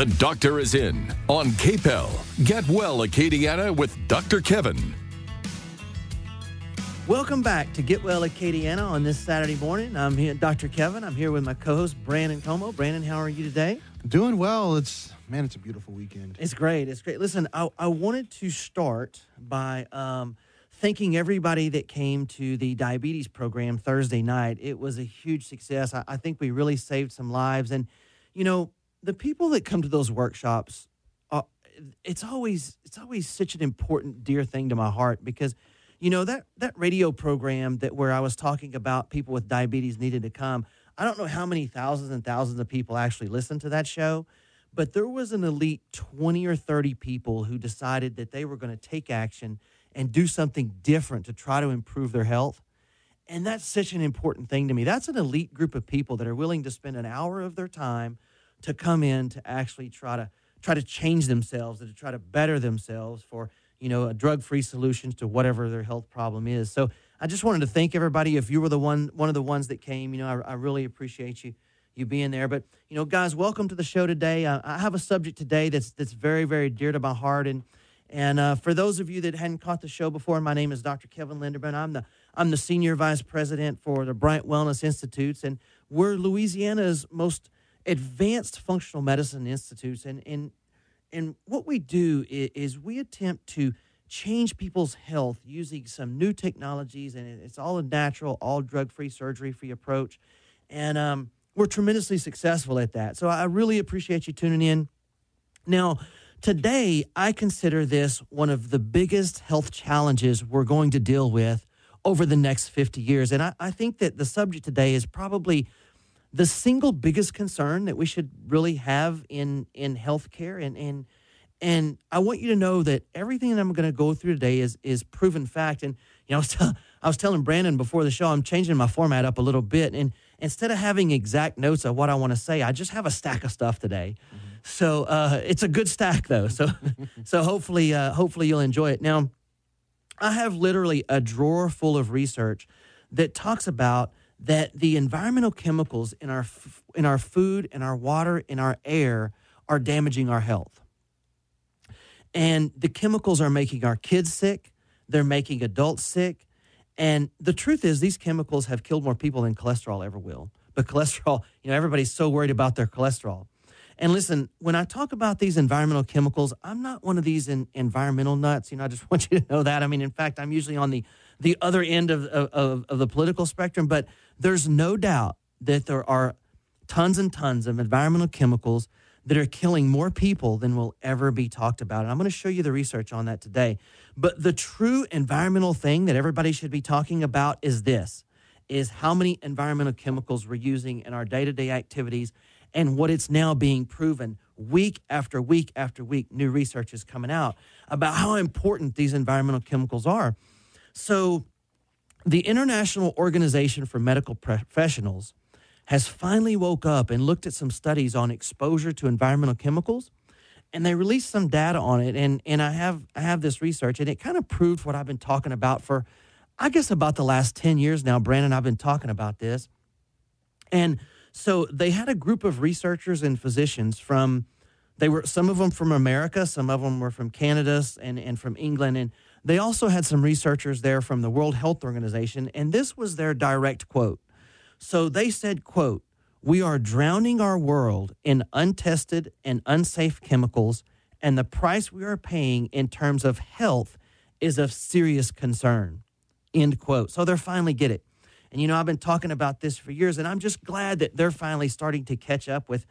The doctor is in on KPEL. Get well, Acadiana, with Dr. Kevin. Welcome back to Get Well, Acadiana on this Saturday morning. I'm here, Dr. Kevin. I'm here with my co-host, Brandon Como. Brandon, how are you today? Doing well. It's a beautiful weekend. It's great. It's great. Listen, I wanted to start by thanking everybody that came to the diabetes program Thursday night. It was a huge success. I think we really saved some lives. And, you know, the people that come to those workshops, it's always such an important, dear thing to my heart because, you know, that radio program where I was talking about people with diabetes needed to come, I don't know how many thousands and thousands of people actually listened to that show, but there was an elite 20 or 30 people who decided that they were going to take action and do something different to try to improve their health. And that's such an important thing to me. That's an elite group of people that are willing to spend an hour of their time to come in to actually try to change themselves and to try to better themselves for, you know, a drug-free solutions to whatever their health problem is. So I just wanted to thank everybody. If you were one of the ones that came, you know, I really appreciate you being there. But, you know, guys, welcome to the show today. I have a subject today that's very, very dear to my heart. And for those of you that hadn't caught the show before, my name is Dr. Kevin Linderman. I'm the Senior Vice President for the Bryant Wellness Institutes, and we're Louisiana's most advanced functional medicine institutes. And what we do is we attempt to change people's health using some new technologies, and it's all a natural, all drug-free, surgery-free approach. And we're tremendously successful at that. So I really appreciate you tuning in. Now, today, I consider this one of the biggest health challenges we're going to deal with over the next 50 years. And I think that the subject today is probably the single biggest concern that we should really have in healthcare. And I want you to know that everything that I'm going to go through today is proven fact. And, you know, I was telling Brandon before the show, I'm changing my format up a little bit. And instead of having exact notes of what I want to say, I just have a stack of stuff today. Mm-hmm. So it's a good stack, though. So hopefully you'll enjoy it. Now, I have literally a drawer full of research that talks about that the environmental chemicals in our food, in our water, in our air are damaging our health. And the chemicals are making our kids sick. They're making adults sick. And the truth is these chemicals have killed more people than cholesterol ever will. But cholesterol, you know, everybody's so worried about their cholesterol. And listen, when I talk about these environmental chemicals, I'm not one of these environmental nuts. You know, I just want you to know that. I mean, in fact, I'm usually on the other end of the political spectrum. But there's no doubt that there are tons and tons of environmental chemicals that are killing more people than will ever be talked about. And I'm going to show you the research on that today. But the true environmental thing that everybody should be talking about is how many environmental chemicals we're using in our day-to-day activities and what it's now being proven week after week after week. New research is coming out about how important these environmental chemicals are. So the International Organization for Medical Professionals has finally woke up and looked at some studies on exposure to environmental chemicals, and they released some data on it. And I have this research, and it kind of proved what I've been talking about for, I guess, about the last 10 years now. Brandon, I've been talking about this. And so they had a group of researchers and physicians some of them from America, some of them were from Canada and from England, and they also had some researchers there from the World Health Organization, and this was their direct quote. So they said, quote, "We are drowning our world in untested and unsafe chemicals, and the price we are paying in terms of health is of serious concern," end quote. So they're finally get it. And, you know, I've been talking about this for years, and I'm just glad that they're finally starting to catch up with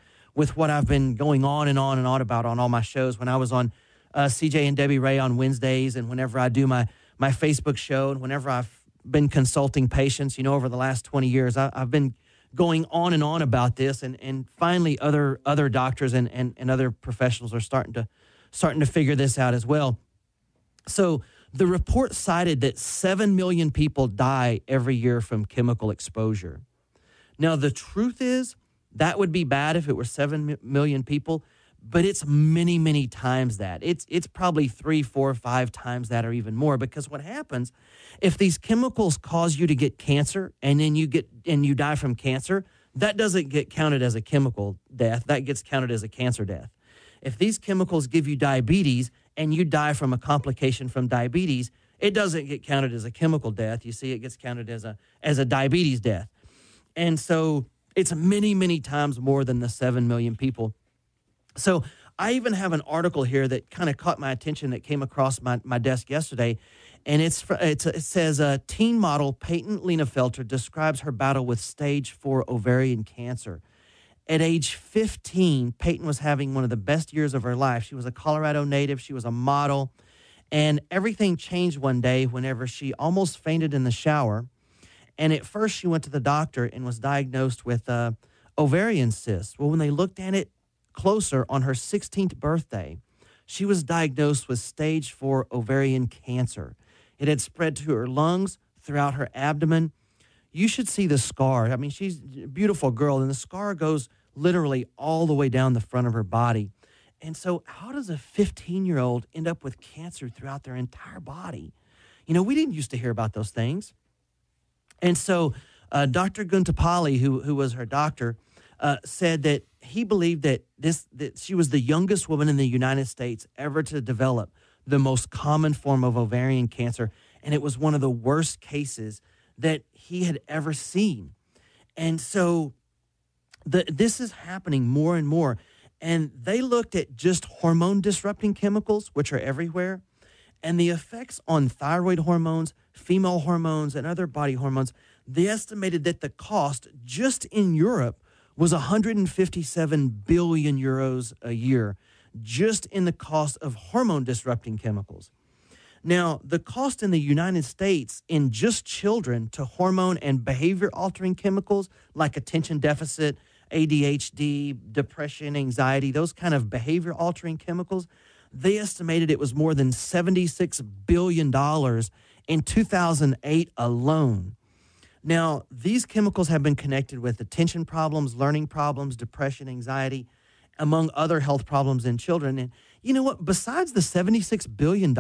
what I've been going on and on and on about on all my shows. When I was on CJ and Debbie Ray on Wednesdays, and whenever I do my Facebook show, and whenever I've been consulting patients, you know, over the last 20 years, I've been going on and on about this, and finally other doctors and other professionals are starting to figure this out as well. So the report cited that 7 million people die every year from chemical exposure. Now, the truth is that would be bad if it were 7 million people, but it's many, many times that. It's probably 3, 4, 5 times that or even more, because what happens if these chemicals cause you to get cancer and then you die from cancer, that doesn't get counted as a chemical death. That gets counted as a cancer death. if these chemicals give you diabetes and you die from a complication from diabetes, it doesn't get counted as a chemical death. You see, it gets counted as a diabetes death. And so it's many, many times more than the 7 million people. So I even have an article here that kind of caught my attention that came across my desk yesterday. And it says, teen model Peyton Lienefelter describes her battle with stage 4 ovarian cancer. At age 15, Peyton was having one of the best years of her life. She was a Colorado native. She was a model. And everything changed one day whenever she almost fainted in the shower. And at first, she went to the doctor and was diagnosed with ovarian cyst. Well, when they looked at it closer on her 16th birthday, she was diagnosed with stage 4 ovarian cancer. It had spread to her lungs, throughout her abdomen. You should see the scar. I mean, she's a beautiful girl, and the scar goes literally all the way down the front of her body. And so how does a 15-year-old end up with cancer throughout their entire body? You know, we didn't used to hear about those things. And so Dr. Guntapalli, who was her doctor, said that he believed that she was the youngest woman in the United States ever to develop the most common form of ovarian cancer, and it was one of the worst cases that he had ever seen. And so this is happening more and more. And they looked at just hormone-disrupting chemicals, which are everywhere, and the effects on thyroid hormones, female hormones, and other body hormones. They estimated that the cost just in Europe was 157 billion euros a year, just in the cost of hormone-disrupting chemicals. Now, the cost in the United States in just children to hormone and behavior-altering chemicals like attention deficit, ADHD, depression, anxiety, those kind of behavior-altering chemicals, they estimated it was more than $76 billion in 2008 alone. Now, these chemicals have been connected with attention problems, learning problems, depression, anxiety, among other health problems in children. And you know what? Besides the $76 billion,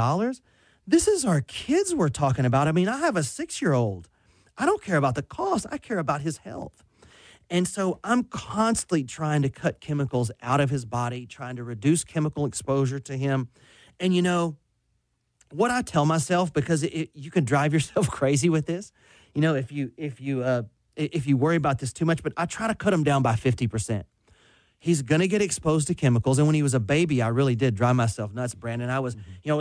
this is our kids we're talking about. I mean, I have a 6-year-old. I don't care about the cost. I care about his health. And so I'm constantly trying to cut chemicals out of his body, trying to reduce chemical exposure to him. And, you know, what I tell myself, because you can drive yourself crazy with this, you know, if you worry about this too much, but I try to cut him down by 50%. He's going to get exposed to chemicals. And when he was a baby, I really did drive myself nuts, Brandon. I was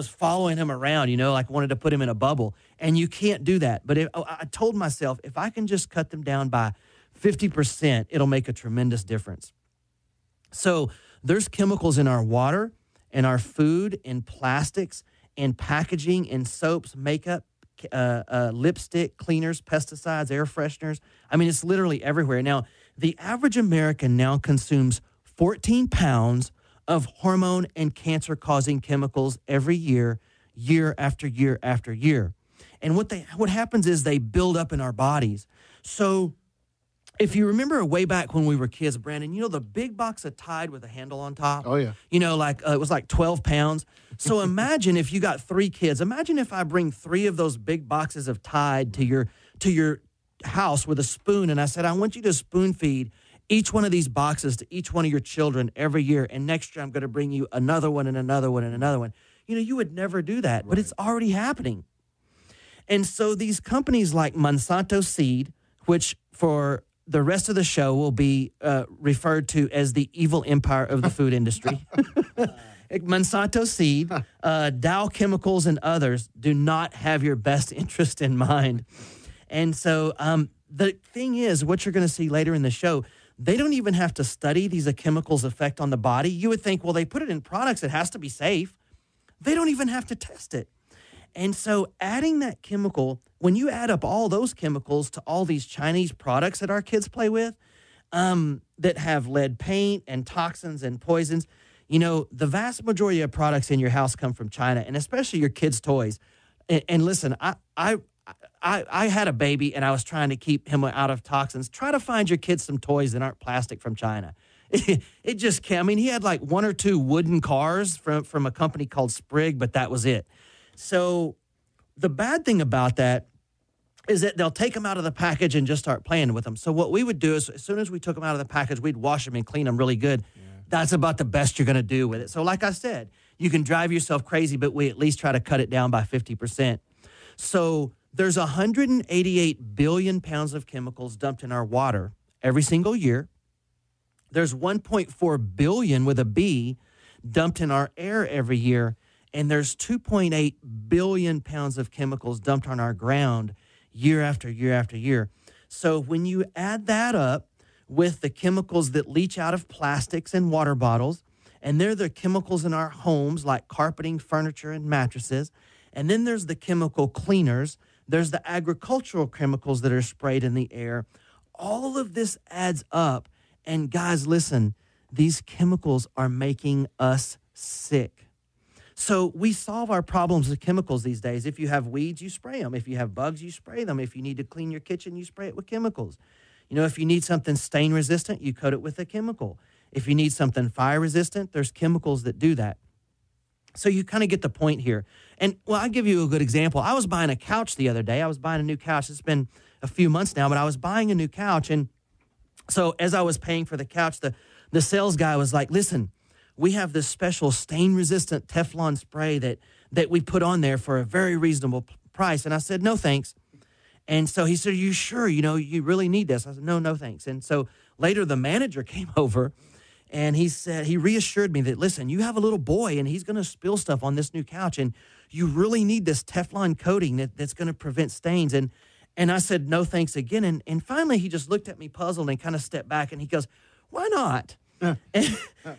following him around, like wanted to put him in a bubble. And you can't do that. But I told myself, if I can just cut them down by 50%, it'll make a tremendous difference. So there's chemicals in our water, in our food, in plastics, in packaging, in soaps, makeup, lipstick, cleaners, pesticides, air fresheners. I mean, it's literally everywhere. Now, the average American now consumes 14 pounds of hormone and cancer-causing chemicals every year, year after year after year. And what happens is they build up in our bodies. So if you remember way back when we were kids, Brandon, the big box of Tide with a handle on top? Oh, yeah. It was like 12 pounds. So imagine if you got 3 kids. Imagine if I bring 3 of those big boxes of Tide to your house with a spoon, and I said, I want you to spoon feed each one of these boxes to each one of your children every year, and next year I'm going to bring you another one and another one and another one. You would never do that, but it's already happening. And so these companies like Monsanto Seed, which for the rest of the show will be referred to as the evil empire of the food industry. Monsanto Seed, Dow Chemicals, and others do not have your best interest in mind. And so the thing is, what you're going to see later in the show, they don't even have to study these chemicals' effect on the body. You would think, well, they put it in products, it has to be safe. They don't even have to test it. And so adding that chemical, when you add up all those chemicals to all these Chinese products that our kids play with, that have lead paint and toxins and poisons, the vast majority of products in your house come from China, and especially your kids' toys. And listen, I had a baby, and I was trying to keep him out of toxins. Try to find your kids some toys that aren't plastic from China. It just can't. I mean, he had like 1 or 2 wooden cars from a company called Sprig, but that was it. So the bad thing about that is that they'll take them out of the package and just start playing with them. So what we would do is, as soon as we took them out of the package, we'd wash them and clean them really good. Yeah. that's about the best you're going to do with it. So like I said, you can drive yourself crazy, but we at least try to cut it down by 50%. So there's 188 billion pounds of chemicals dumped in our water every single year. There's 1.4 billion with a B dumped in our air every year. And there's 2.8 billion pounds of chemicals dumped on our ground year after year after year. So when you add that up with the chemicals that leach out of plastics and water bottles, and they're the chemicals in our homes like carpeting, furniture, and mattresses, and then there's the chemical cleaners, there's the agricultural chemicals that are sprayed in the air. All of this adds up. And guys, listen, these chemicals are making us sick. So we solve our problems with chemicals these days. If you have weeds, you spray them. If you have bugs, you spray them. If you need to clean your kitchen, you spray it with chemicals. You know, if you need something stain resistant, you coat it with a chemical. If you need something fire resistant, there's chemicals that do that. So you kind of get the point here. And, well, I'll give you a good example. I was buying a couch the other day. I was buying a new couch. It's been a few months now, but I was buying a new couch. And so as I was paying for the couch, the sales guy was like, listen, we have this special stain-resistant Teflon spray that we put on there for a very reasonable price. And I said, no, thanks. And so he said, are you sure, you really need this? I said, no, thanks. And so later the manager came over, and he said, he reassured me that, listen, you have a little boy, and he's going to spill stuff on this new couch, and you really need this Teflon coating that's going to prevent stains. And I said, no, thanks again. And finally, he just looked at me puzzled and kind of stepped back, and he goes, why not?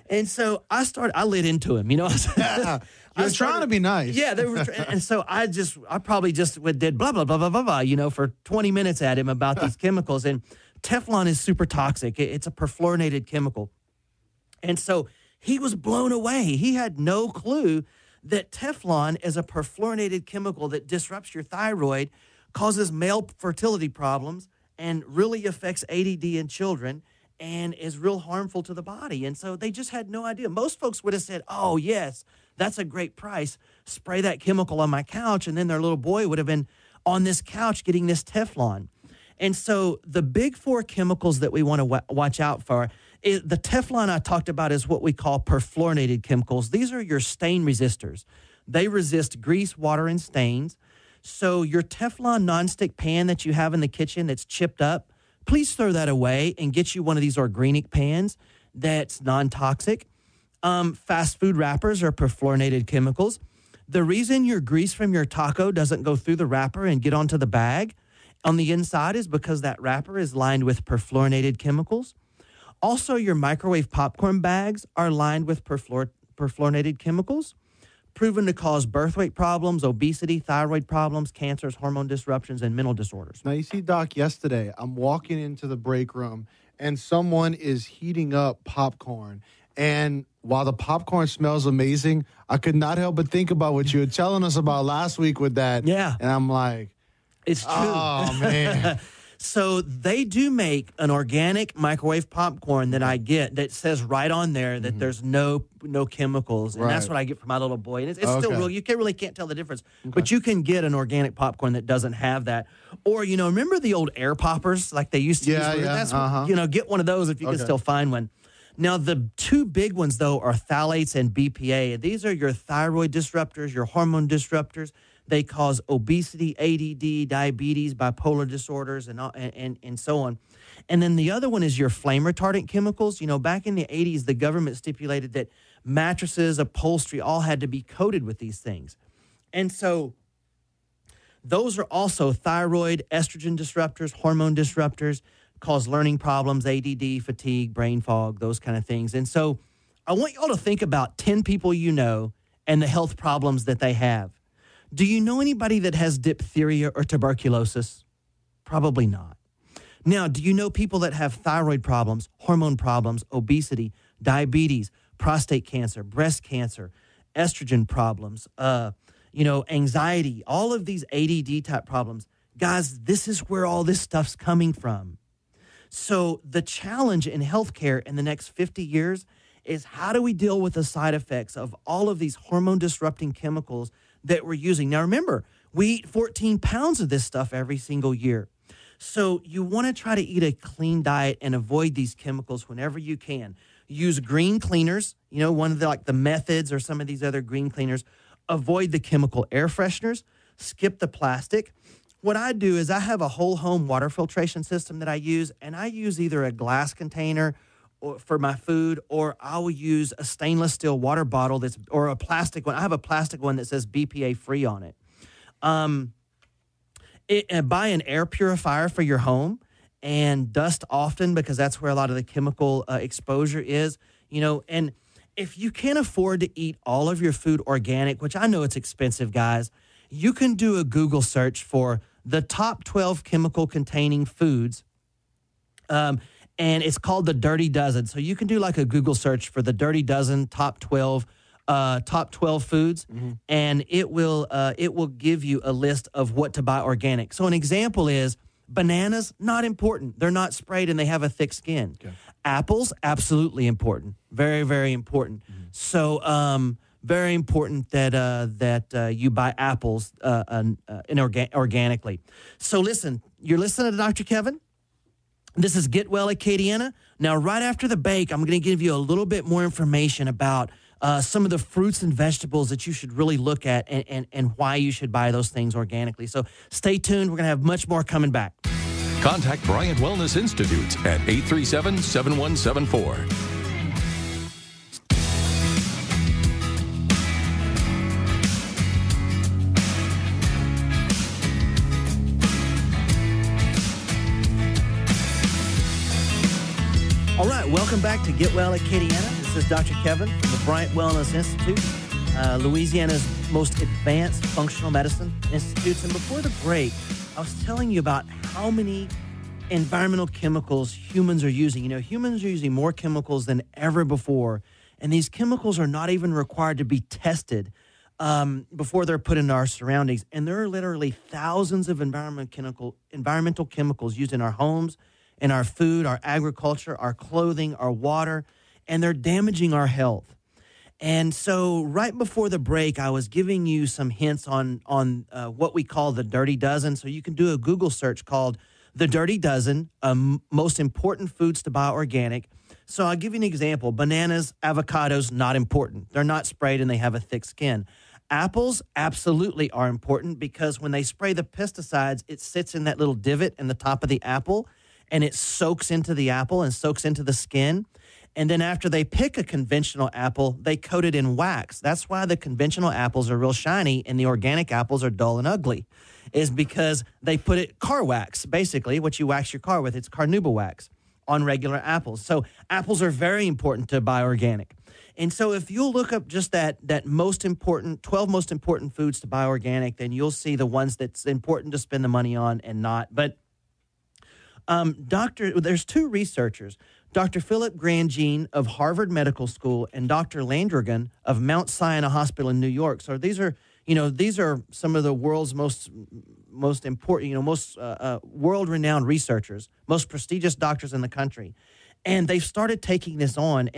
And so I lit into him, I was trying to be nice. Yeah, and so I probably just did blah, blah, blah, blah, blah, blah, for 20 minutes at him about these chemicals. And Teflon is super toxic. It's a perfluorinated chemical. And so he was blown away. He had no clue that Teflon is a perfluorinated chemical that disrupts your thyroid, causes male fertility problems, and really affects ADD in children, and is real harmful to the body. And so they just had no idea. Most folks would have said, oh, yes, that's a great price. Spray that chemical on my couch, and then their little boy would have been on this couch getting this Teflon. And so the big four chemicals that we want to watch out for, the Teflon I talked about is what we call perfluorinated chemicals. These are your stain resistors. They resist grease, water, and stains. So your Teflon nonstick pan that you have in the kitchen that's chipped up, please throw that away and get you one of these organic pans that's non-toxic. Fast food wrappers are perfluorinated chemicals. The reason your grease from your taco doesn't go through the wrapper and get onto the bag on the inside is because that wrapper is lined with perfluorinated chemicals. Also, your microwave popcorn bags are lined with perfluorinated chemicals, proven to cause birth weight problems, obesity, thyroid problems, cancers, hormone disruptions, and mental disorders. Now, you see, Doc, yesterday, I'm walking into the break room, and someone is heating up popcorn. And while the popcorn smells amazing, I could not help but think about what you were telling us about last week with that. Yeah. And I'm like, it's true. Oh, man. So they do make an organic microwave popcorn that I get that says right on there that there's no chemicals. And that's what I get for my little boy. And it's still real. You can't tell the difference. Okay. But you can get an organic popcorn that doesn't have that. Or, remember the old air poppers like they used to use? Yeah. That's, get one of those if you can still find one. Now, the two big ones, though, are phthalates and BPA. These are your thyroid disruptors, your hormone disruptors. They cause obesity, ADD, diabetes, bipolar disorders, and so on. And then the other one is your flame retardant chemicals. Back in the 80s, the government stipulated that mattresses, upholstery, all had to be coated with these things. And so those are also thyroid, estrogen disruptors, hormone disruptors, cause learning problems, ADD, fatigue, brain fog, those kind of things. And so I want y'all to think about 10 people you know and the health problems that they have. Do you know anybody that has diphtheria or tuberculosis? Probably not. Now, do you know people that have thyroid problems, hormone problems, obesity, diabetes, prostate cancer, breast cancer, estrogen problems, anxiety, all of these ADD type problems? Guys, this is where all this stuff's coming from. So the challenge in healthcare in the next 50 years is how do we deal with the side effects of all of these hormone disrupting chemicals that we're using? Now, remember, we eat 14 pounds of this stuff every single year. So you want to try to eat a clean diet and avoid these chemicals whenever you can. Use green cleaners. One of the methods or some of these other green cleaners. Avoid the chemical air fresheners. Skip the plastic. What I do is I have a whole home water filtration system that I use, and I use either a glass container for my food, or I will use a stainless steel water bottle or a plastic one. I have a plastic one that says BPA free on it. Buy an air purifier for your home and dust often, because that's where a lot of the chemical exposure is. And if you can't afford to eat all of your food organic, which I know it's expensive, guys, you can do a Google search for the top 12 chemical-containing foods, and it's called the Dirty Dozen. So you can do like a Google search for the Dirty Dozen top 12 foods, and it will give you a list of what to buy organic. So an example is bananas, not important. They're not sprayed and they have a thick skin. Okay. Apples, absolutely important. Very, very important. So very important that you buy apples organically. So listen, you're listening to Dr. Kevin. This is Get Well Acadiana. Now, right after the break, I'm going to give you a little bit more information about some of the fruits and vegetables that you should really look at and why you should buy those things organically. So stay tuned. We're going to have much more coming back. Contact Bryant Wellness Institute at 837-7174. All right, welcome back to Get Well Acadiana. This is Dr. Kevin from the Bryant Wellness Institute, Louisiana's most advanced functional medicine institutes. And before the break, I was telling you about how many environmental chemicals humans are using. Humans are using more chemicals than ever before, and these chemicals are not even required to be tested before they're put into our surroundings. And there are literally thousands of environmental chemicals used in our homes, in our food, our agriculture, our clothing, our water, and they're damaging our health. And so right before the break, I was giving you some hints on what we call the Dirty Dozen. So you can do a Google search called the Dirty Dozen, most important foods to buy organic. So I'll give you an example. Bananas, avocados, not important. They're not sprayed and they have a thick skin. Apples absolutely are important, because when they spray the pesticides, it sits in that little divot in the top of the apple, and it soaks into the apple and soaks into the skin. And then after they pick a conventional apple, they coat it in wax. That's why the conventional apples are real shiny and the organic apples are dull and ugly, is because they put it car wax, basically, what you wax your car with. It's carnauba wax on regular apples. So apples are very important to buy organic. And so if you'll look up just that 12 most important foods to buy organic, then you'll see the ones that's important to spend the money on and not. But there's two researchers, Dr. Philip Grandjean of Harvard Medical School and Dr. Landrigan of Mount Sinai Hospital in New York. So these are some of the world's most important, most world-renowned researchers, most prestigious doctors in the country. And they've started taking this on,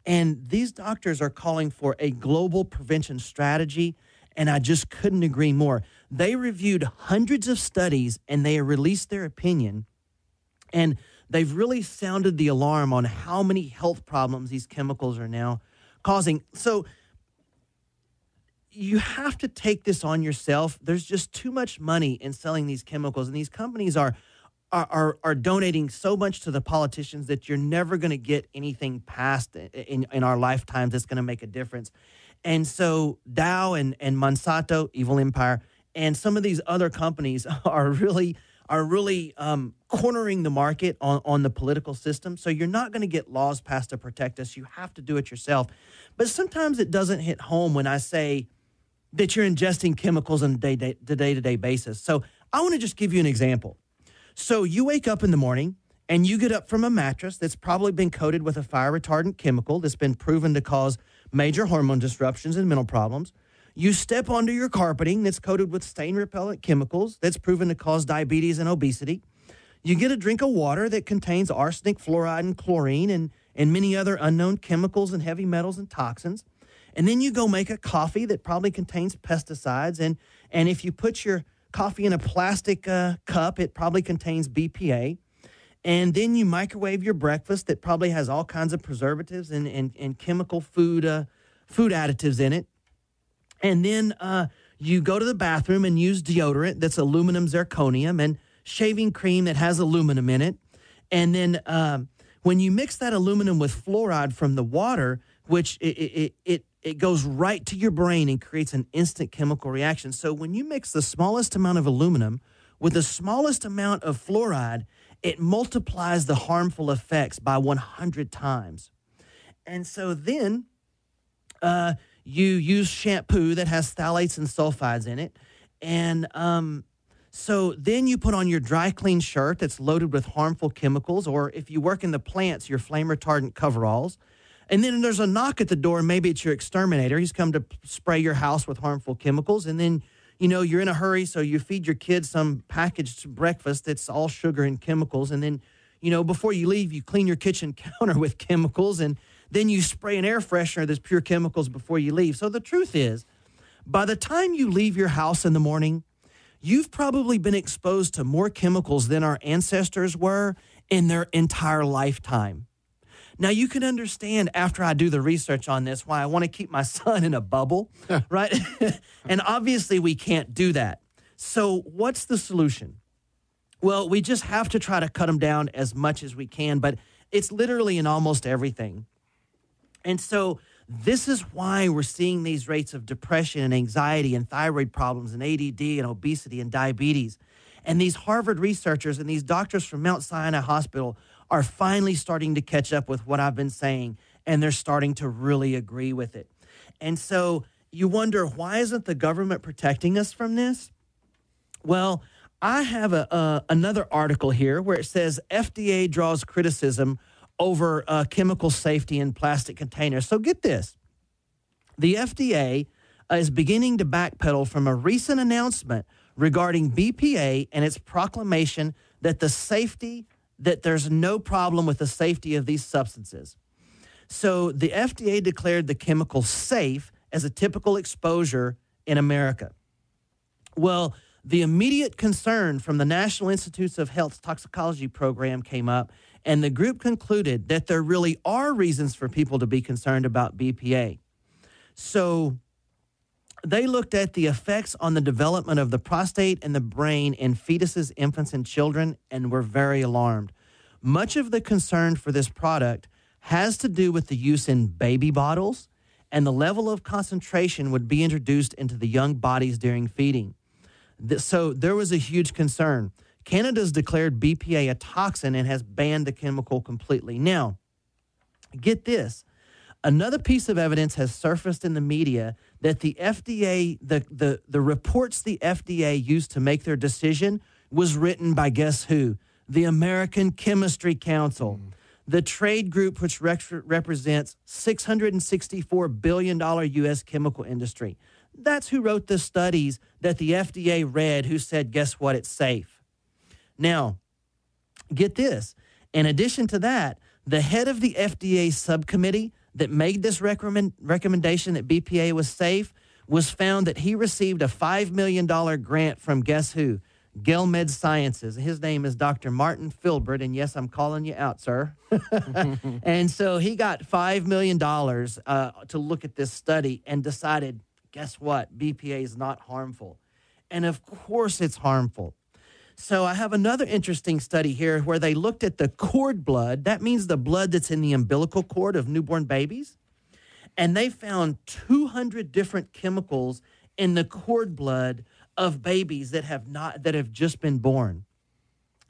and these doctors are calling for a global prevention strategy, and I just couldn't agree more. They reviewed hundreds of studies, and they released their opinion. And they've really sounded the alarm on how many health problems these chemicals are now causing. So you have to take this on yourself. There's just too much money in selling these chemicals, and these companies are donating so much to the politicians that you're never going to get anything passed in our lifetimes that's going to make a difference. And so Dow and Monsanto, Evil Empire, and some of these other companies are really cornering the market on the political system. So you're not going to get laws passed to protect us. You have to do it yourself. But sometimes it doesn't hit home when I say that you're ingesting chemicals on a day-to-day basis. So I want to just give you an example. So you wake up in the morning and you get up from a mattress that's probably been coated with a fire-retardant chemical that's been proven to cause major hormone disruptions and mental problems. You step onto your carpeting that's coated with stain-repellent chemicals that's proven to cause diabetes and obesity. You get a drink of water that contains arsenic, fluoride, and chlorine, and many other unknown chemicals and heavy metals and toxins. And then you go make a coffee that probably contains pesticides. And if you put your coffee in a plastic cup, it probably contains BPA. And then you microwave your breakfast that probably has all kinds of preservatives and chemical food additives in it. And then you go to the bathroom and use deodorant that's aluminum zirconium and shaving cream that has aluminum in it. And then when you mix that aluminum with fluoride from the water, which it goes right to your brain and creates an instant chemical reaction. So when you mix the smallest amount of aluminum with the smallest amount of fluoride, it multiplies the harmful effects by 100 times. And so then you use shampoo that has phthalates and sulfides in it. And so then you put on your dry clean shirt that's loaded with harmful chemicals, or if you work in the plants, your flame retardant coveralls. And then there's a knock at the door, and maybe it's your exterminator. He's come to spray your house with harmful chemicals. And then, you're in a hurry, so you feed your kids some packaged breakfast that's all sugar and chemicals. And then, before you leave, you clean your kitchen counter with chemicals, and then you spray an air freshener that's pure chemicals before you leave. So the truth is, by the time you leave your house in the morning, you've probably been exposed to more chemicals than our ancestors were in their entire lifetime. Now, you can understand after I do the research on this why I want to keep my son in a bubble, right? And obviously, we can't do that. So what's the solution? Well, we just have to try to cut them down as much as we can, but it's literally in almost everything. And so this is why we're seeing these rates of depression and anxiety and thyroid problems and ADD and obesity and diabetes. And these Harvard researchers and these doctors from Mount Sinai Hospital are finally starting to catch up with what I've been saying, and they're starting to really agree with it. And so you wonder, why isn't the government protecting us from this? Well, I have another article here where it says FDA draws criticism over chemical safety in plastic containers. So get this. The FDA is beginning to backpedal from a recent announcement regarding BPA and its proclamation that there's no problem with the safety of these substances. So the FDA declared the chemical safe as a typical exposure in America. Well, the immediate concern from the National Institutes of Health's toxicology program came up, and the group concluded that there really are reasons for people to be concerned about BPA. So they looked at the effects on the development of the prostate and the brain in fetuses, infants, and children, and were very alarmed. Much of the concern for this product has to do with the use in baby bottles, and the level of concentration would be introduced into the young bodies during feeding. So there was a huge concern. Canada's declared BPA a toxin and has banned the chemical completely. Now, get this. Another piece of evidence has surfaced in the media that the FDA, the reports the FDA used to make their decision was written by guess who? The American Chemistry Council, the trade group which represents $664 billion U.S. chemical industry. That's who wrote the studies that the FDA read, who said, guess what, it's safe. Now, get this. In addition to that, the head of the FDA subcommittee that made this recommendation that BPA was safe was found that he received a $5 million grant from guess who? Gelmed Sciences. His name is Dr. Martin Filbert, and yes, I'm calling you out, sir. And so he got $5 million to look at this study and decided, guess what? BPA is not harmful. And of course it's harmful. So I have another interesting study here where they looked at the cord blood. That means the blood that's in the umbilical cord of newborn babies. And they found 200 different chemicals in the cord blood of babies that have just been born.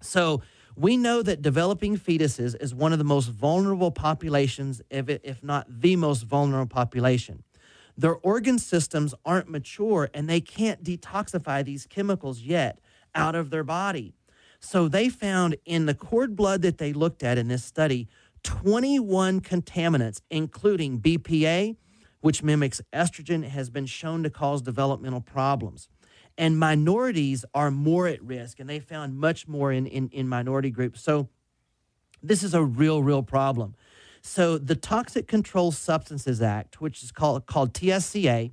So we know that developing fetuses is one of the most vulnerable populations, if not the most vulnerable population. Their organ systems aren't mature, and they can't detoxify these chemicals yet out of their body. So they found in the cord blood that they looked at in this study, 21 contaminants, including BPA, which mimics estrogen, has been shown to cause developmental problems. And minorities are more at risk, and they found much more in minority groups. So this is a real problem. So the Toxic Controlled Substances Act, which is called TSCA,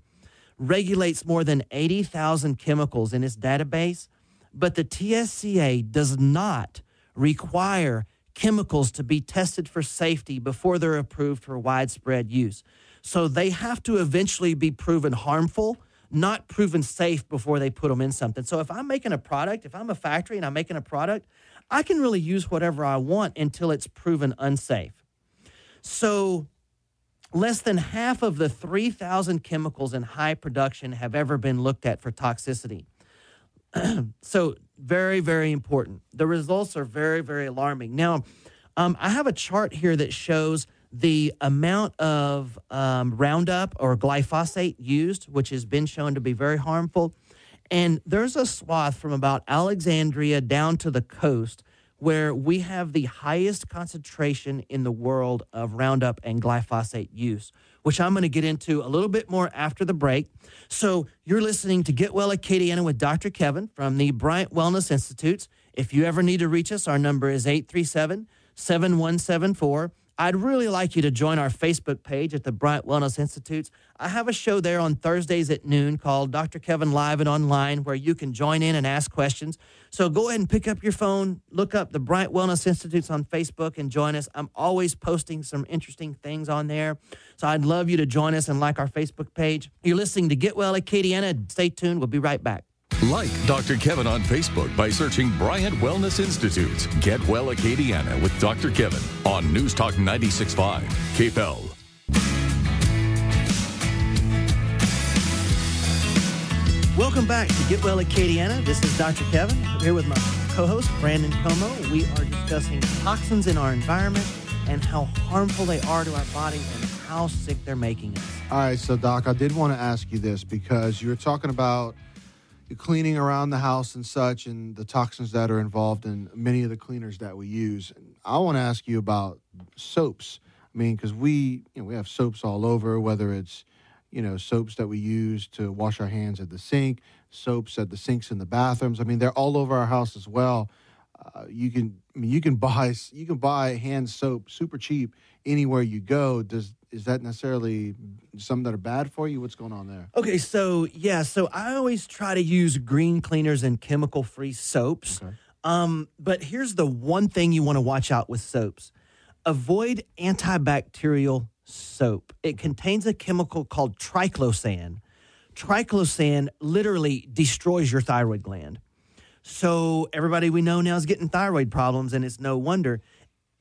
regulates more than 80,000 chemicals in its database, but the TSCA does not require chemicals to be tested for safety before they're approved for widespread use. So they have to eventually be proven harmful, not proven safe before they put them in something. So if I'm making a product, if I'm a factory and I'm making a product, I can really use whatever I want until it's proven unsafe. So less than half of the 3,000 chemicals in high production have ever been looked at for toxicity. So very, very important. The results are very, very alarming. Now, I have a chart here that shows the amount of Roundup or glyphosate used, which has been shown to be very harmful. And there's a swath from about Alexandria down to the coast where we have the highest concentration in the world of Roundup and glyphosate use, which I'm going to get into a little bit more after the break. So you're listening to Get Well Acadiana with Dr. Kevin from the Bryant Wellness Institutes. If you ever need to reach us, our number is 837-7174. I'd really like you to join our Facebook page at the Bryant Wellness Institutes. I have a show there on Thursdays at noon called Dr. Kevin Live and Online where you can join in and ask questions. So go ahead and pick up your phone, look up the Bryant Wellness Institutes on Facebook and join us. I'm always posting some interesting things on there. So I'd love you to join us and like our Facebook page. You're listening to Get Well Acadiana. Stay tuned. We'll be right back. Like Dr. Kevin on Facebook by searching Bryant Wellness Institute. Get Well Acadiana with Dr. Kevin on News Talk 96.5, KPEL. Welcome back to Get Well Acadiana. This is Dr. Kevin. I'm here with my co-host, Brandon Como. We are discussing toxins in our environment and how harmful they are to our body and how sick they're making us. All right, so Doc, I did want to ask you this because you were talking about cleaning around the house and such and the toxins that are involved in many of the cleaners that we use. And I want to ask you about soaps. I mean, because we have soaps all over, whether it's, soaps that we use to wash our hands at the sink, soaps at the sinks in the bathrooms. I mean, they're all over our house as well. You can buy hand soap super cheap anywhere you go. Is that necessarily some that are bad for you? What's going on there? Okay, so I always try to use green cleaners and chemical-free soaps. Okay. But here's the one thing you want to watch out with soaps. Avoid antibacterial soap. It contains a chemical called triclosan. Triclosan literally destroys your thyroid gland. So everybody we know now is getting thyroid problems, and it's no wonder.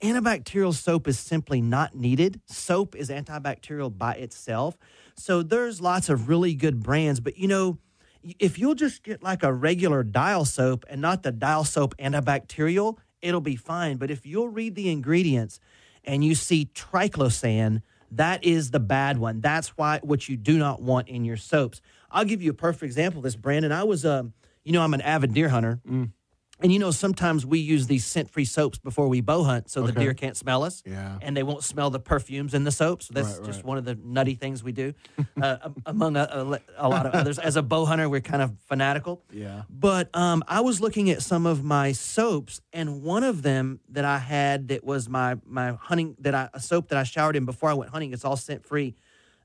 Antibacterial soap is simply not needed. Soap is antibacterial by itself. So there's lots of really good brands. But, if you'll just get like a regular Dial soap and not the Dial soap antibacterial, it'll be fine. But if you'll read the ingredients and you see triclosan, that is the bad one. That's what you do not want in your soaps. I'll give you a perfect example of this, Brandon. I was, I'm an avid deer hunter. And, sometimes we use these scent-free soaps before we bow hunt so the deer can't smell us. Yeah. And they won't smell the perfumes in the soap. So that's just one of the nutty things we do, among a lot of others. As a bow hunter, we're kind of fanatical. Yeah. But I was looking at some of my soaps, and one of them that I had that was my hunting, a soap that I showered in before I went hunting, it's all scent-free.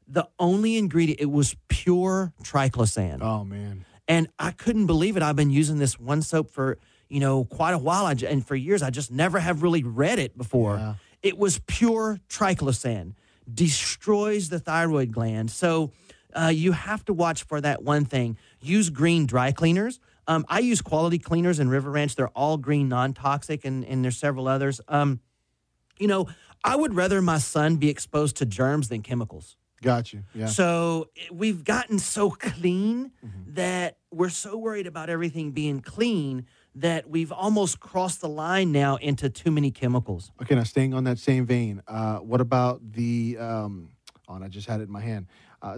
The only ingredient, it was pure triclosan. Oh, man. And I couldn't believe it. I've been using this one soap for quite a while, and for years, I just never have really read it before. Yeah. It was pure triclosan, destroys the thyroid gland. So you have to watch for that one thing. Use green dry cleaners. I use Quality Cleaners in River Ranch. They're all green, non-toxic, and there's several others. I would rather my son be exposed to germs than chemicals. Got you. Yeah. So we've gotten so clean that we're so worried about everything being clean that we've almost crossed the line now into too many chemicals. Okay, now staying on that same vein, what about the, and I just had it in my hand,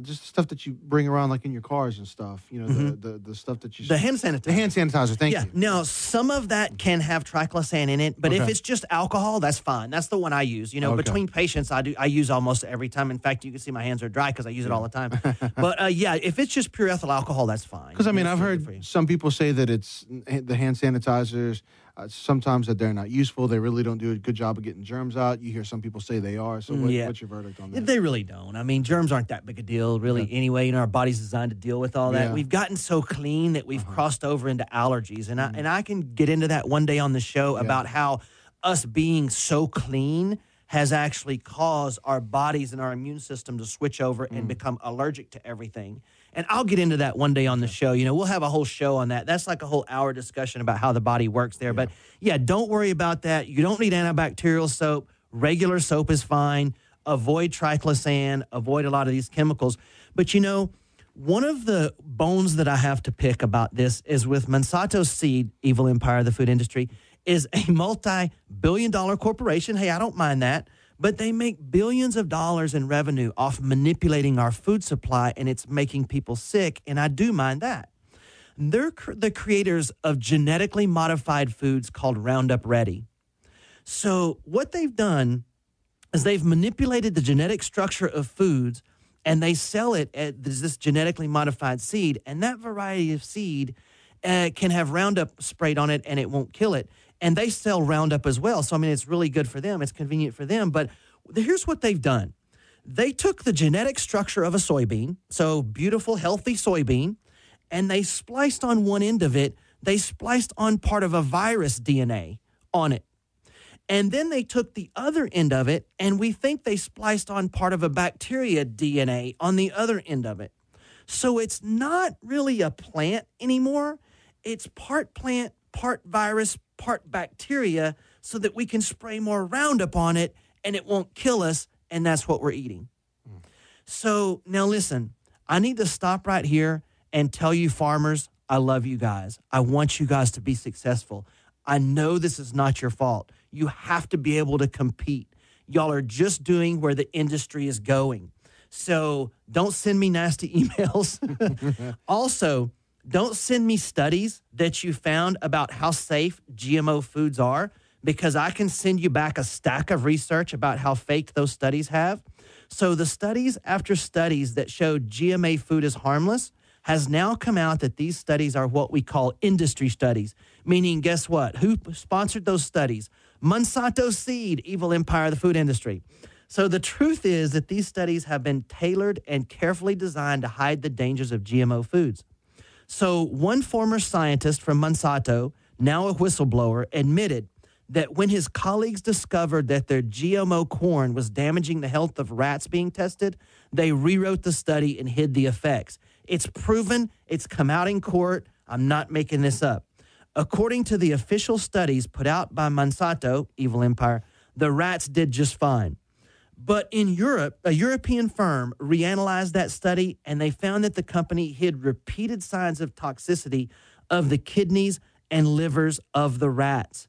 just stuff that you bring around like in your cars and stuff, the stuff that you... The hand sanitizer. The hand sanitizer, thank you. Now, some of that can have triclosan in it, but if it's just alcohol, that's fine. That's the one I use. Between patients, I use almost every time. In fact, you can see my hands are dry because I use it all the time. But, if it's just pure ethyl alcohol, that's fine. Because, I've heard some people say that it's the hand sanitizers, sometimes that they're not useful. They really don't do a good job of getting germs out. You hear some people say they are. So what's your verdict on that? They really don't. Germs aren't that big a deal, really, anyway. Our body's designed to deal with all that. Yeah. We've gotten so clean that we've crossed over into allergies. And I can get into that one day on the show about how us being so clean has actually caused our bodies and our immune system to switch over and become allergic to everything. And I'll get into that one day on the show. You know, we'll have a whole show on that. That's like a whole hour discussion about how the body works there. But yeah, don't worry about that. You don't need antibacterial soap. Regular soap is fine. Avoid triclosan. Avoid a lot of these chemicals. But you know, one of the bones that I have to pick about this is with Monsanto Seed, evil empire of the food industry, is a multi-billion-dollar corporation. Hey, I don't mind that. But they make billions of dollars in revenue off manipulating our food supply, and it's making people sick, and I do mind that. They're the creators of genetically modified foods called Roundup Ready. So what they've done is they've manipulated the genetic structure of foods, and they sell it as this genetically modified seed, and that variety of seed can have Roundup sprayed on it, and it won't kill it. And they sell Roundup as well. So, I mean, it's really good for them. It's convenient for them. But here's what they've done. They took the genetic structure of a soybean, so beautiful, healthy soybean, and they spliced on one end of it. They spliced on part of a virus DNA on it. And then they took the other end of it, and we think they spliced on part of a bacteria DNA on the other end of it. So it's not really a plant anymore. It's part plant, part virus, part bacteria, so that we can spray more Roundup on it and it won't kill us, and that's what we're eating. So now listen, I need to stop right here and tell you farmers, I love you guys. I want you guys to be successful. I know this is not your fault. You have to be able to compete. Y'all are just doing where the industry is going. So don't send me nasty emails. Also, don't send me studies that you found about how safe GMO foods are, because I can send you back a stack of research about how fake those studies have. So the studies after studies that showed GMO food is harmless has now come out that these studies are what we call industry studies, meaning guess what? Who sponsored those studies? Monsanto Seed, evil empire of the food industry. So the truth is that these studies have been tailored and carefully designed to hide the dangers of GMO foods. So one former scientist from Monsanto, now a whistleblower, admitted that when his colleagues discovered that their GMO corn was damaging the health of rats being tested, they rewrote the study and hid the effects. It's proven. It's come out in court. I'm not making this up. According to the official studies put out by Monsanto, evil empire, the rats did just fine. But in Europe, a European firm reanalyzed that study, and they found that the company hid repeated signs of toxicity of the kidneys and livers of the rats.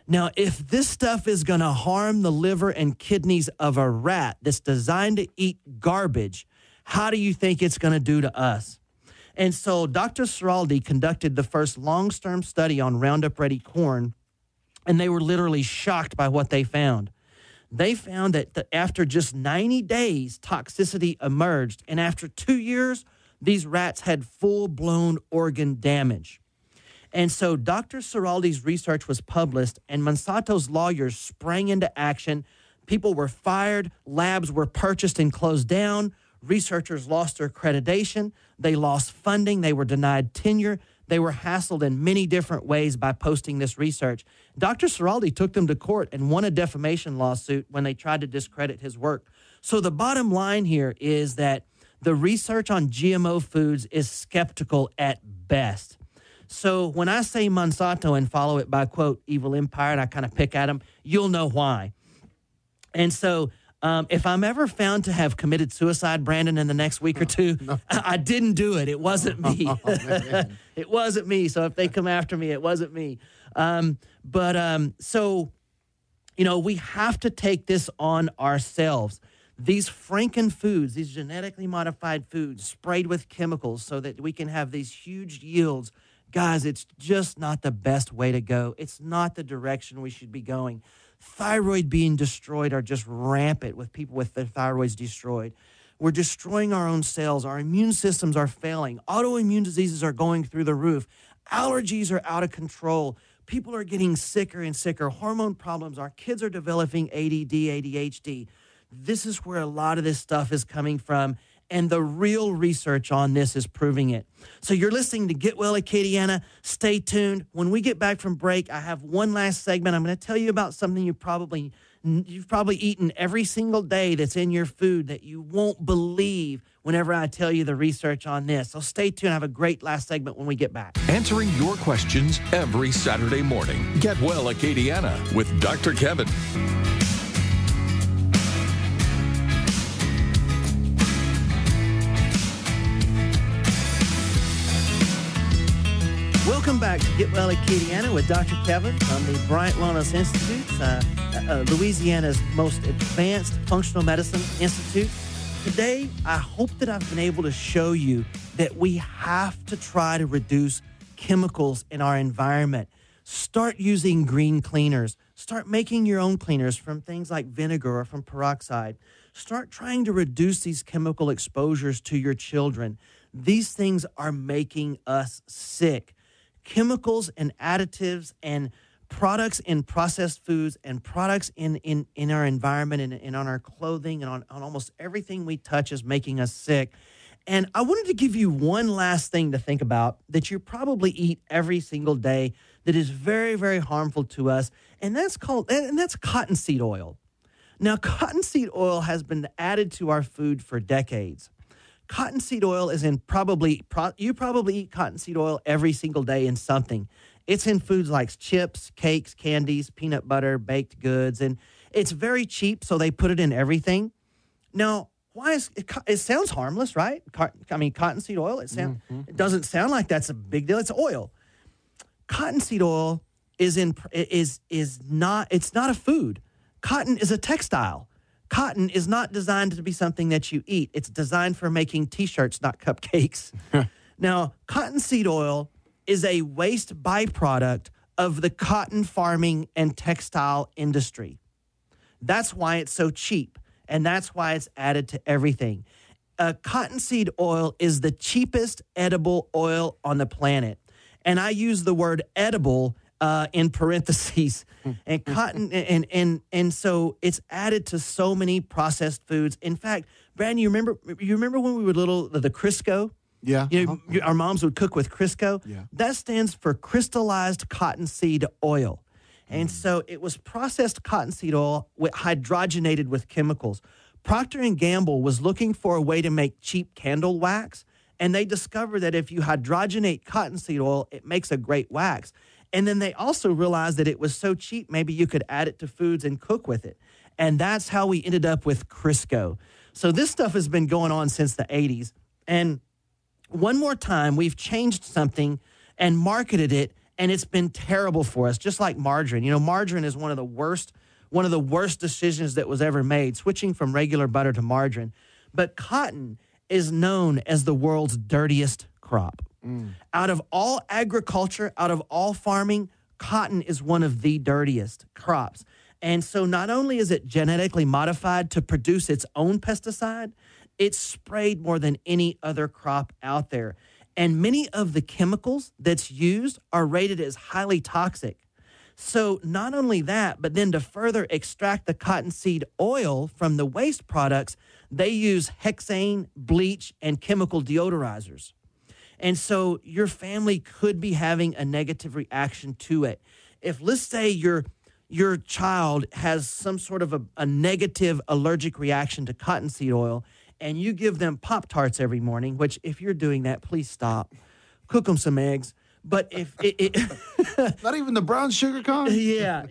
Now, if this stuff is going to harm the liver and kidneys of a rat that's designed to eat garbage, how do you think it's going to do to us? And so Dr. Ciraldi conducted the first long-term study on Roundup Ready corn, and they were literally shocked by what they found. They found that after just 90 days, toxicity emerged. And after 2 years, these rats had full-blown organ damage. And so Dr. Ciraldi's research was published, and Monsanto's lawyers sprang into action. People were fired. Labs were purchased and closed down. Researchers lost their accreditation. They lost funding. They were denied tenure. They were hassled in many different ways by posting this research. Dr. Ciraldi took them to court and won a defamation lawsuit when they tried to discredit his work. So the bottom line here is that the research on GMO foods is skeptical at best. So when I say Monsanto and follow it by, quote, evil empire, and I kind of pick at them, you'll know why. And so if I'm ever found to have committed suicide, Brandon, in the next week or two, I didn't do it. It wasn't me. It wasn't me. So if they come after me, it wasn't me. So, you know, we have to take this on ourselves. These Franken foods, these genetically modified foods sprayed with chemicals so that we can have these huge yields. Guys, it's just not the best way to go. It's not the direction we should be going. Thyroid being destroyed are just rampant with people with their thyroids destroyed. We're destroying our own cells. Our immune systems are failing. Autoimmune diseases are going through the roof. Allergies are out of control. People are getting sicker and sicker. Hormone problems. Our kids are developing ADD, ADHD. This is where a lot of this stuff is coming from. And the real research on this is proving it. So you're listening to Get Well Acadiana. Stay tuned. When we get back from break, I have one last segment. I'm going to tell you about something you've probably eaten every single day that's in your food that you won't believe whenever I tell you the research on this. So stay tuned. I have a great last segment when we get back. Answering your questions every Saturday morning. Get Well Acadiana with Dr. Kevin. Welcome back to Get Well Acadiana with Dr. Kevin from the Bryant Wellness Institute, Louisiana's most advanced functional medicine institute. Today, I hope that I've been able to show you that we have to try to reduce chemicals in our environment. Start using green cleaners. Start making your own cleaners from things like vinegar or from peroxide. Start trying to reduce these chemical exposures to your children. These things are making us sick. Chemicals and additives and products in processed foods and products in our environment and on our clothing and on almost everything we touch is making us sick. And I wanted to give you one last thing to think about that you probably eat every single day that is very, very harmful to us, and that's cottonseed oil. Now, cottonseed oil has been added to our food for decades. Cottonseed oil is in you probably eat cottonseed oil every single day in something. It's in foods like chips, cakes, candies, peanut butter, baked goods, and it's very cheap, so they put it in everything. Now, it sounds harmless, right? Cottonseed oil, it doesn't sound like that's a big deal. It's oil. Cottonseed oil is not a food. Cotton is a textile. Cotton is not designed to be something that you eat. It's designed for making T-shirts, not cupcakes. Now, cottonseed oil is a waste byproduct of the cotton farming and textile industry. That's why it's so cheap, and that's why it's added to everything. Cottonseed oil is the cheapest edible oil on the planet. And I use the word edible in parentheses, and cotton, and so it's added to so many processed foods. In fact, Brandon, you remember when we were little, the Crisco? Yeah. Our moms would cook with Crisco. Yeah. That stands for crystallized cottonseed oil. And so it was processed cottonseed oil hydrogenated with chemicals. Procter & Gamble was looking for a way to make cheap candle wax, and they discovered that if you hydrogenate cottonseed oil, it makes a great wax. And then they also realized that it was so cheap, maybe you could add it to foods and cook with it. And that's how we ended up with Crisco. So this stuff has been going on since the 80s. And one more time, we've changed something and marketed it, and it's been terrible for us, just like margarine. You know, margarine is one of the worst decisions that was ever made, switching from regular butter to margarine. But cotton is known as the world's dirtiest crop. Out of all agriculture, out of all farming, cotton is one of the dirtiest crops. And so not only is it genetically modified to produce its own pesticide, it's sprayed more than any other crop out there. And many of the chemicals that's used are rated as highly toxic. So not only that, but then to further extract the cottonseed oil from the waste products, they use hexane, bleach, and chemical deodorizers. And so your family could be having a negative reaction to it. If, let's say, your child has some sort of a negative allergic reaction to cottonseed oil, and you give them Pop-Tarts every morning, which if you're doing that, please stop. Cook them some eggs. But if not even the brown sugar cone? Yeah.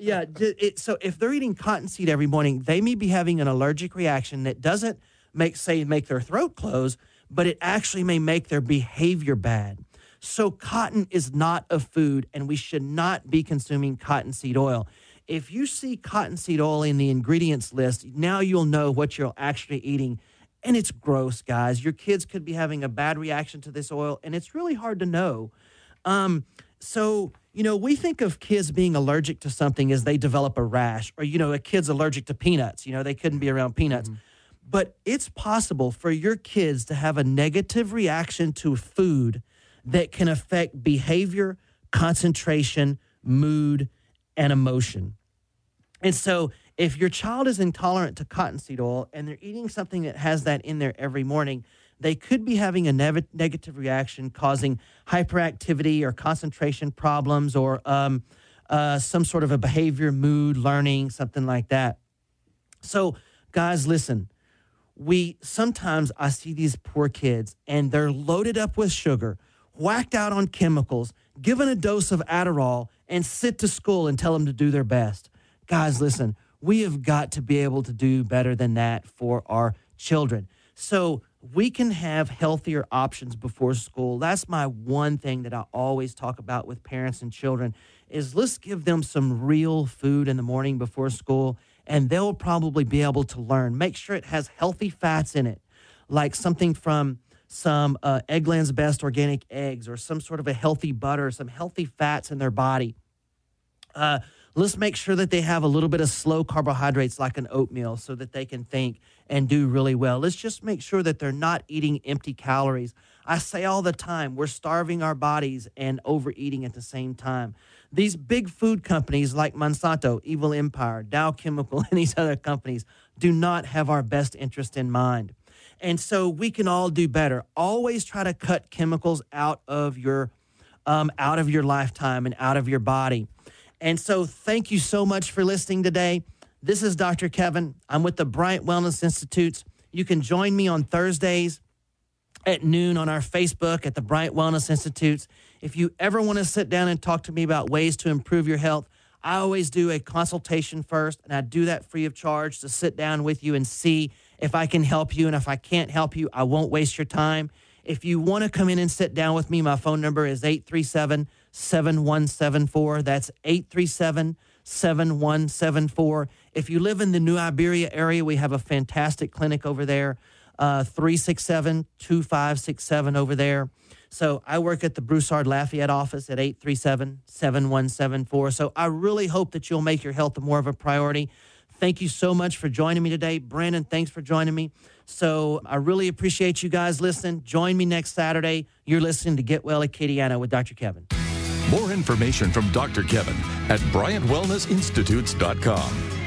So if they're eating cottonseed every morning, they may be having an allergic reaction that doesn't make their throat close, but it actually may make their behavior bad. So cotton is not a food, and we should not be consuming cottonseed oil. If you see cottonseed oil in the ingredients list, now you'll know what you're actually eating. And it's gross, guys. Your kids could be having a bad reaction to this oil, and it's really hard to know. So, we think of kids being allergic to something as they develop a rash, or, a kid's allergic to peanuts. They couldn't be around peanuts. Mm-hmm. But it's possible for your kids to have a negative reaction to food that can affect behavior, concentration, mood, and emotion. And so if your child is intolerant to cottonseed oil and they're eating something that has that in there every morning, they could be having a negative reaction causing hyperactivity or concentration problems or some sort of a behavior, mood, learning, something like that. So, guys, listen. Sometimes I see these poor kids and they're loaded up with sugar, whacked out on chemicals, given a dose of Adderall, and sit to school and tell them to do their best. Guys, listen, we have got to be able to do better than that for our children. So we can have healthier options before school. That's my one thing that I always talk about with parents and children is let's give them some real food in the morning before school, and they'll probably be able to learn. Make sure it has healthy fats in it, like something from some Eggland's Best organic eggs or some sort of a healthy butter, some healthy fats in their body. Let's make sure that they have a little bit of slow carbohydrates like an oatmeal so that they can think and do really well. Let's just make sure that they're not eating empty calories. I say all the time, we're starving our bodies and overeating at the same time. These big food companies like Monsanto, Evil Empire, Dow Chemical, and these other companies do not have our best interest in mind. And so we can all do better. Always try to cut chemicals out of your lifetime and out of your body. And so thank you so much for listening today. This is Dr. Kevin. I'm with the Bryant Wellness Institutes. You can join me on Thursdays at noon on our Facebook at the Bryant Wellness Institutes. If you ever want to sit down and talk to me about ways to improve your health, I always do a consultation first, and I do that free of charge to sit down with you and see if I can help you. And if I can't help you, I won't waste your time. If you want to come in and sit down with me, my phone number is 837-7174. That's 837-7174. If you live in the New Iberia area, we have a fantastic clinic over there, 367-2567 over there. So I work at the Broussard Lafayette office at 837-7174. So I really hope that you'll make your health more of a priority. Thank you so much for joining me today. Brandon, thanks for joining me. So I really appreciate you guys listening. Join me next Saturday. You're listening to Get Well Acadiana with Dr. Kevin. More information from Dr. Kevin at BryantWellnessInstitutes.com.